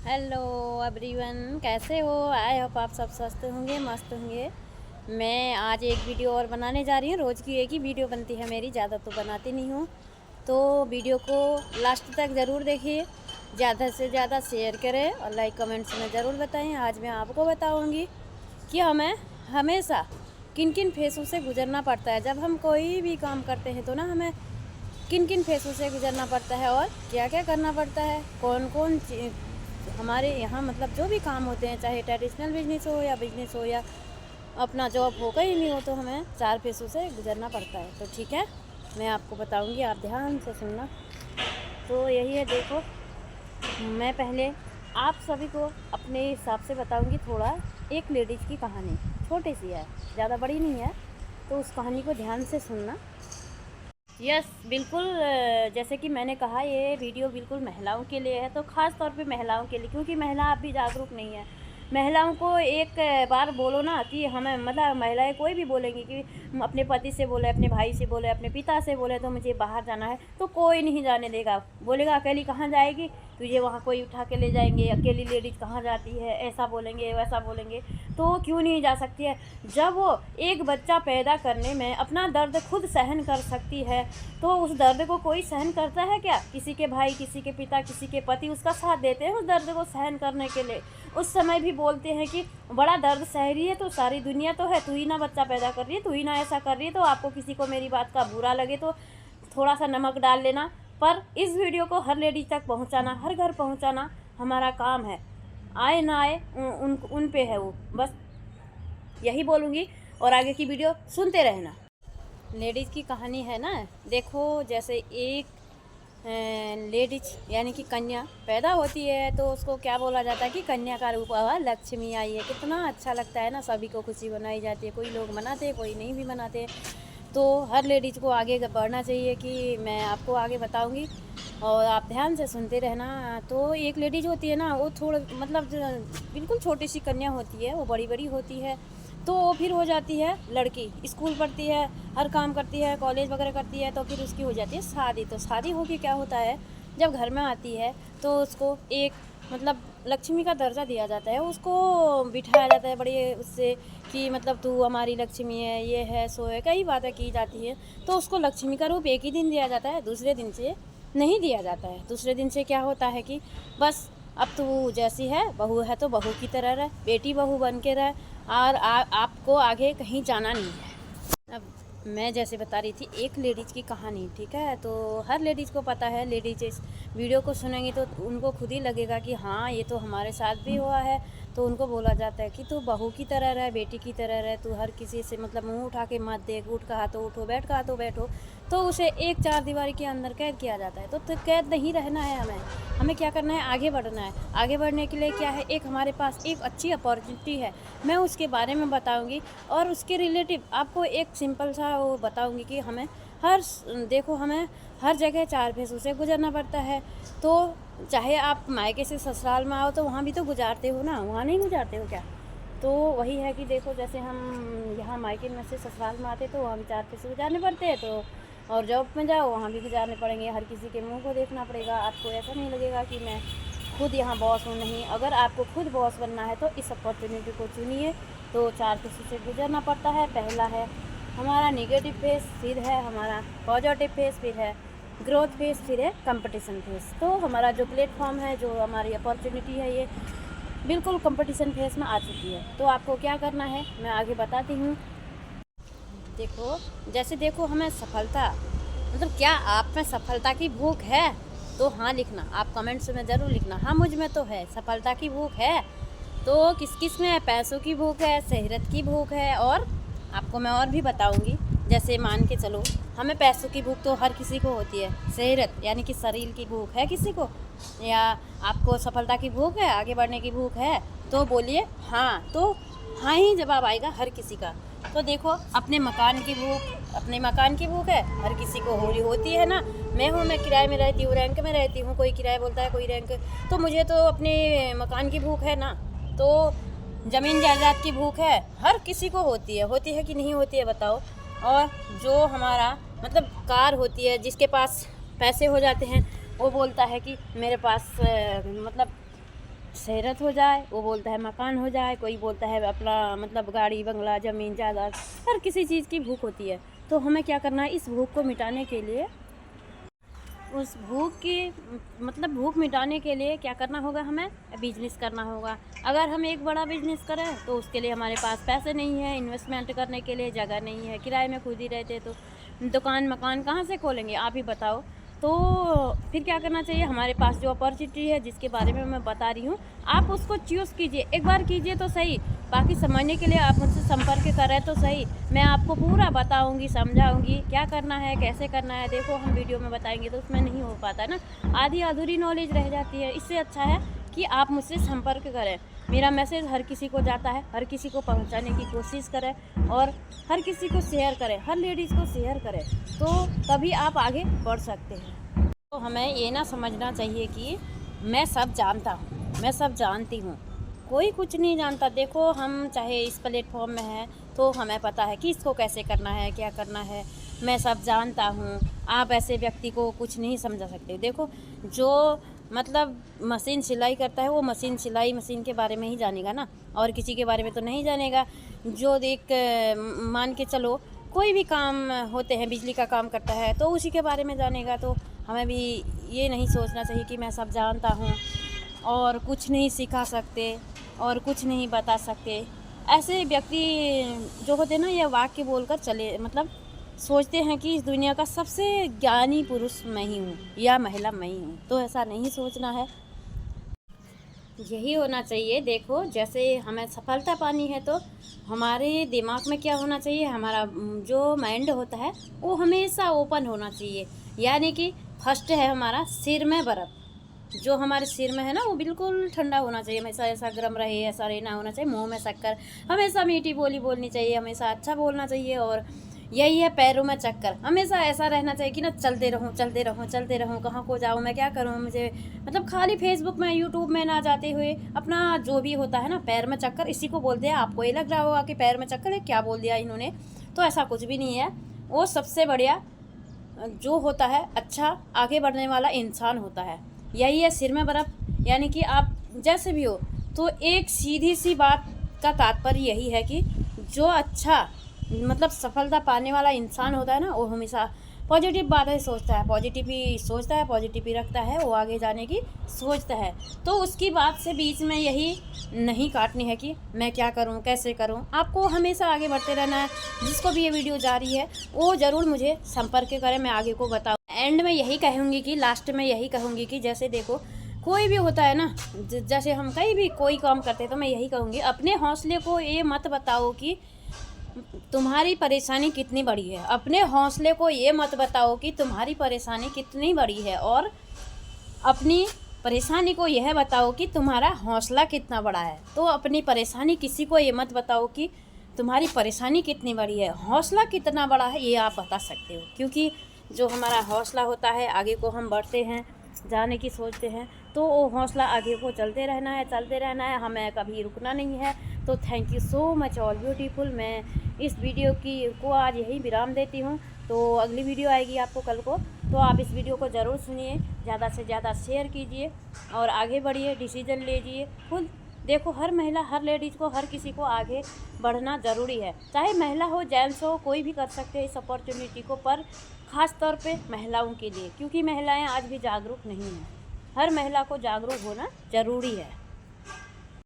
Hello everyone, कैसे हो? I hope आप सब स्वस्थ होंगे, मस्त होंगे। मैं आज एक वीडियो और बनाने जा रही हूँ। रोज़ की एक ही वीडियो बनती है मेरी, ज़्यादा तो बनाती नहीं हूँ। तो वीडियो को लास्ट तक ज़रूर देखिए, ज़्यादा से ज़्यादा शेयर करें और लाइक कमेंट्स में ज़रूर बताएं। आज मैं आपको बताऊँगी कि हमें हमेशा किन किन फेसों से गुजरना पड़ता है। जब हम कोई भी काम करते हैं तो ना हमें किन किन फेसों से गुजरना पड़ता है और क्या क्या करना पड़ता है, कौन कौन हमारे यहाँ मतलब जो भी काम होते हैं, चाहे ट्रेडिशनल बिजनेस हो या अपना जॉब हो, कहीं भी हो, तो हमें 4 फेसों से गुजरना पड़ता है। तो ठीक है, मैं आपको बताऊंगी, आप ध्यान से सुनना। तो यही है, देखो, मैं पहले आप सभी को अपने हिसाब से बताऊंगी थोड़ा। एक लेडीज़ की कहानी छोटी सी है, ज़्यादा बड़ी नहीं है, तो उस कहानी को ध्यान से सुनना। यस, बिल्कुल। जैसे कि मैंने कहा, ये वीडियो बिल्कुल महिलाओं के लिए है, तो ख़ास तौर पे महिलाओं के लिए, क्योंकि महिला अभी जागरूक नहीं है। महिलाओं को एक बार बोलो ना कि हमें, मतलब महिलाएं कोई भी बोलेंगी कि अपने पति से बोले, अपने भाई से बोले, अपने पिता से बोले तो मुझे बाहर जाना है, तो कोई नहीं जाने देगा। बोलेगा अकेली कहाँ जाएगी, तुझे वहाँ कोई उठा के ले जाएंगे, अकेली लेडीज़ कहाँ जाती है, ऐसा बोलेंगे वैसा बोलेंगे। तो क्यों नहीं जा सकती है? जब वो एक बच्चा पैदा करने में अपना दर्द खुद सहन कर सकती है, तो उस दर्द को कोई सहन करता है क्या? किसी के भाई, किसी के पिता, किसी के पति उसका साथ देते हैं उस दर्द को सहन करने के लिए। उस समय भी बोलते हैं कि बड़ा दर्द सह रही है तो सारी दुनिया तो है, तू ही ना बच्चा पैदा कर रही है, तू ही ना ऐसा कर रही है, तो आपको किसी को मेरी बात का बुरा लगे तो थोड़ा सा नमक डाल लेना। पर इस वीडियो को हर लेडीज तक पहुंचाना, हर घर पहुंचाना हमारा काम है। आए ना आए उन पे है वो, बस यही बोलूँगी। और आगे की वीडियो सुनते रहना। लेडीज़ की कहानी है ना, देखो, जैसे एक लेडीज यानी कि कन्या पैदा होती है तो उसको क्या बोला जाता है कि कन्या का रूप आवा, लक्ष्मी आई है। कितना अच्छा लगता है ना, सभी को खुशी मनाई जाती है। कोई लोग मनाते हैं, कोई नहीं भी मनाते। तो हर लेडीज़ को आगे बढ़ना चाहिए, कि मैं आपको आगे बताऊंगी और आप ध्यान से सुनते रहना। तो एक लेडीज होती है ना, वो थोड़ा मतलब बिल्कुल छोटी सी कन्या होती है, वो बड़ी बड़ी होती है। तो वो फिर हो जाती है लड़की, स्कूल पढ़ती है, हर काम करती है, कॉलेज वगैरह करती है, तो फिर उसकी हो जाती है शादी। तो शादी होके क्या होता है, जब घर में आती है तो उसको एक मतलब लक्ष्मी का दर्जा दिया जाता है, उसको बिठाया जाता है बड़ी उससे, कि मतलब तू हमारी लक्ष्मी है, ये है सो है, कई बातें की जाती है। तो उसको लक्ष्मी का रूप एक ही दिन दिया जाता है, दूसरे दिन से नहीं दिया जाता है। दूसरे दिन से क्या होता है कि बस अब तू जैसी है, बहू है तो बहू की तरह रह, बेटी बहू बन के रह, और आपको आगे कहीं जाना नहीं है। अब मैं जैसे बता रही थी एक लेडीज़ की कहानी, ठीक है? तो हर लेडीज़ को पता है, लेडीज़ इस वीडियो को सुनेंगी तो उनको खुद ही लगेगा कि हाँ, ये तो हमारे साथ भी हुआ है। तो उनको बोला जाता है कि तू बहू की तरह रह, बेटी की तरह रह, तू हर किसी से मतलब मुंह उठा के मत देख, उठ कहा तो उठो, बैठ कहा तो बैठो। तो उसे एक चार दीवारी के अंदर कैद किया जाता है। तो कैद नहीं रहना है हमें। हमें क्या करना है, आगे बढ़ना है। आगे बढ़ने के लिए क्या है, एक हमारे पास एक अच्छी अपॉर्चुनिटी है, मैं उसके बारे में बताऊंगी। और उसके रिलेटिव आपको एक सिंपल सा वो बताऊंगी कि हमें देखो, हमें हर जगह 4 फेसों से गुजरना पड़ता है। तो चाहे आप मायके से ससुराल में आओ तो वहाँ भी तो गुजारते हो ना, वहाँ नहीं गुजारते हो क्या? तो वही है कि देखो, जैसे हम यहाँ मायके में से ससुराल में आते तो वहाँ भी 4 फेस गुजारने पड़ते हैं। तो और जॉब में जाओ वहाँ भी गुजारने पड़ेंगे, हर किसी के मुंह को देखना पड़ेगा। आपको ऐसा नहीं लगेगा कि मैं खुद यहाँ बॉस हूँ, नहीं। अगर आपको खुद बॉस बनना है तो इस अपॉर्चुनिटी को चुनिए। तो 4 फेस से गुजरना पड़ता है। पहला है हमारा नेगेटिव फेस, फिर है हमारा पॉजिटिव फेस, फिर है ग्रोथ फेस, फिर है कंपटीशन फेस। तो हमारा जो प्लेटफॉर्म है, जो हमारी अपॉर्चुनिटी है, ये बिल्कुल कंपटीशन फेस में आ चुकी है। तो आपको क्या करना है मैं आगे बताती हूँ। देखो, जैसे देखो, हमें सफलता मतलब क्या आप में सफलता की भूख है? तो हाँ लिखना, आप कमेंट्स में ज़रूर लिखना, हाँ मुझ में तो है, सफलता की भूख है। तो किस किस में है? पैसों की भूख है, शहरत की भूख है, और आपको मैं और भी बताऊंगी। जैसे मान के चलो, हमें पैसों की भूख तो हर किसी को होती है। शहरत यानी कि शरीर की भूख है किसी को, या आपको सफलता की भूख है, आगे बढ़ने की भूख है? तो बोलिए हाँ। तो हाँ ही जवाब आएगा हर किसी का। तो देखो, अपने मकान की भूख है, हर किसी को होती है ना। मैं किराए में रहती हूँ, रैंक में रहती हूँ, कोई किराया बोलता है, कोई रैंक। तो मुझे तो अपने मकान की भूख है ना। तो ज़मीन जायदाद की भूख है, हर किसी को होती है कि नहीं होती है, बताओ। और जो हमारा मतलब कार होती है, जिसके पास पैसे हो जाते हैं, वो बोलता है कि मेरे पास मतलब शहरत हो जाए, वो बोलता है मकान हो जाए, कोई बोलता है अपना मतलब गाड़ी बंगला ज़मीन जायदाद, हर किसी चीज़ की भूख होती है। तो हमें क्या करना है, इस भूख को मिटाने के लिए, उस भूख की मतलब भूख मिटाने के लिए क्या करना होगा, हमें बिजनेस करना होगा। अगर हम एक बड़ा बिजनेस करें तो उसके लिए हमारे पास पैसे नहीं है, इन्वेस्टमेंट करने के लिए जगह नहीं है, किराए में खुद ही रहते तो दुकान मकान कहाँ से खोलेंगे, आप ही बताओ। तो फिर क्या करना चाहिए, हमारे पास जो अपॉर्चुनिटी है जिसके बारे में मैं बता रही हूँ, आप उसको चूज़ कीजिए, एक बार कीजिए तो सही। बाकी समझने के लिए आप मुझसे संपर्क करें तो सही, मैं आपको पूरा बताऊंगी, समझाऊंगी क्या करना है, कैसे करना है। देखो हम वीडियो में बताएंगे तो उसमें नहीं हो पाता ना, आधी अधूरी नॉलेज रह जाती है। इससे अच्छा है कि आप मुझसे संपर्क करें। मेरा मैसेज हर किसी को जाता है, हर किसी को पहुंचाने की कोशिश करें और हर किसी को शेयर करें, हर लेडीज़ को शेयर करें, तो तभी आप आगे बढ़ सकते हैं। तो हमें ये ना समझना चाहिए कि मैं सब जानता हूँ, मैं सब जानती हूँ, कोई कुछ नहीं जानता। देखो हम चाहे इस प्लेटफॉर्म में हैं तो हमें पता है कि इसको कैसे करना है, क्या करना है, मैं सब जानता हूँ। आप ऐसे व्यक्ति को कुछ नहीं समझा सकते। देखो जो मतलब मशीन सिलाई करता है वो मशीन सिलाई मशीन के बारे में ही जानेगा ना, और किसी के बारे में तो नहीं जानेगा। जो एक मान के चलो कोई भी काम होते हैं, बिजली का काम करता है तो उसी के बारे में जानेगा। तो हमें भी ये नहीं सोचना चाहिए कि मैं सब जानता हूँ और कुछ नहीं सिखा सकते और कुछ नहीं बता सकते। ऐसे व्यक्ति जो होते हैं ना, ये वाक्य बोलकर चले मतलब सोचते हैं कि इस दुनिया का सबसे ज्ञानी पुरुष मैं ही हूँ या महिला मैं ही हूँ। तो ऐसा नहीं सोचना है, यही होना चाहिए। देखो जैसे हमें सफलता पानी है तो हमारे दिमाग में क्या होना चाहिए, हमारा जो माइंड होता है वो हमेशा ओपन होना चाहिए। यानी कि फर्स्ट है हमारा सिर में बर्फ़, जो हमारे सिर में है ना वो बिल्कुल ठंडा होना चाहिए, हमेशा ऐसा गर्म रहे, ऐसा रहना होना चाहिए। मुंह में शक्कर, हमेशा मीठी बोली बोलनी चाहिए, हमेशा अच्छा बोलना चाहिए। और यही है पैरों में चक्कर, हमेशा ऐसा रहना चाहिए कि ना चलते रहूं चलते रहूं चलते रहूं, कहाँ को जाऊं, मैं क्या करूं, मुझे मतलब खाली फेसबुक में यूट्यूब में ना जाते हुए अपना जो भी होता है ना पैर में चक्कर, इसी को बोलते हैं। आपको ये लग रहा होगा कि पैर में चक्कर है, क्या बोल दिया इन्होंने, तो ऐसा कुछ भी नहीं है। वो सबसे बढ़िया जो होता है अच्छा आगे बढ़ने वाला इंसान होता है। यही है सिर में बर्फ़। यानी कि आप जैसे भी हो, तो एक सीधी सी बात का तात्पर्य यही है कि जो अच्छा मतलब सफलता पाने वाला इंसान होता है ना, वो हमेशा पॉजिटिव बातें सोचता है, पॉजिटिव ही सोचता है, पॉजिटिव ही रखता है, वो आगे जाने की सोचता है। तो उसकी बात से बीच में यही नहीं काटनी है कि मैं क्या करूं, कैसे करूं। आपको हमेशा आगे बढ़ते रहना है। जिसको भी ये वीडियो जा रही है वो ज़रूर मुझे संपर्क करें, मैं आगे को बताऊँ। एंड में यही कहूँगी कि लास्ट में यही कहूँगी कि जैसे देखो कोई भी होता है ना, जैसे हम कहीं भी कोई काम करते हैं तो मैं यही कहूँगी, अपने हौसले को ये मत बताओ कि तुम्हारी परेशानी कितनी बड़ी है। अपने हौसले को ये मत बताओ कि तुम्हारी परेशानी कितनी बड़ी है, और अपनी परेशानी को यह बताओ कि तुम्हारा हौसला कितना बड़ा है। तो अपनी परेशानी किसी को ये मत बताओ कि तुम्हारी परेशानी कितनी बड़ी है, हौसला कितना बड़ा है ये आप बता सकते हो। क्योंकि जो हमारा हौसला होता है, आगे को हम बढ़ते हैं, जाने की सोचते हैं, तो वो हौसला आगे को चलते रहना है, चलते रहना है, हमें कभी रुकना नहीं है। तो thank you so much all beautiful. मैं इस वीडियो को आज यही विराम देती हूँ। तो अगली वीडियो आएगी आपको कल को, तो आप इस वीडियो को ज़रूर सुनिए, ज़्यादा से ज़्यादा शेयर कीजिए और आगे बढ़िए, डिसीजन लीजिए खुद। देखो हर महिला, हर लेडीज़ को, हर किसी को आगे बढ़ना ज़रूरी है, चाहे महिला हो जेंट्स हो, कोई भी कर सकते हैं इस अपॉर्चुनिटी को, पर ख़ास तौर पे महिलाओं के लिए, क्योंकि महिलाएं आज भी जागरूक नहीं हैं। हर महिला को जागरूक होना ज़रूरी है।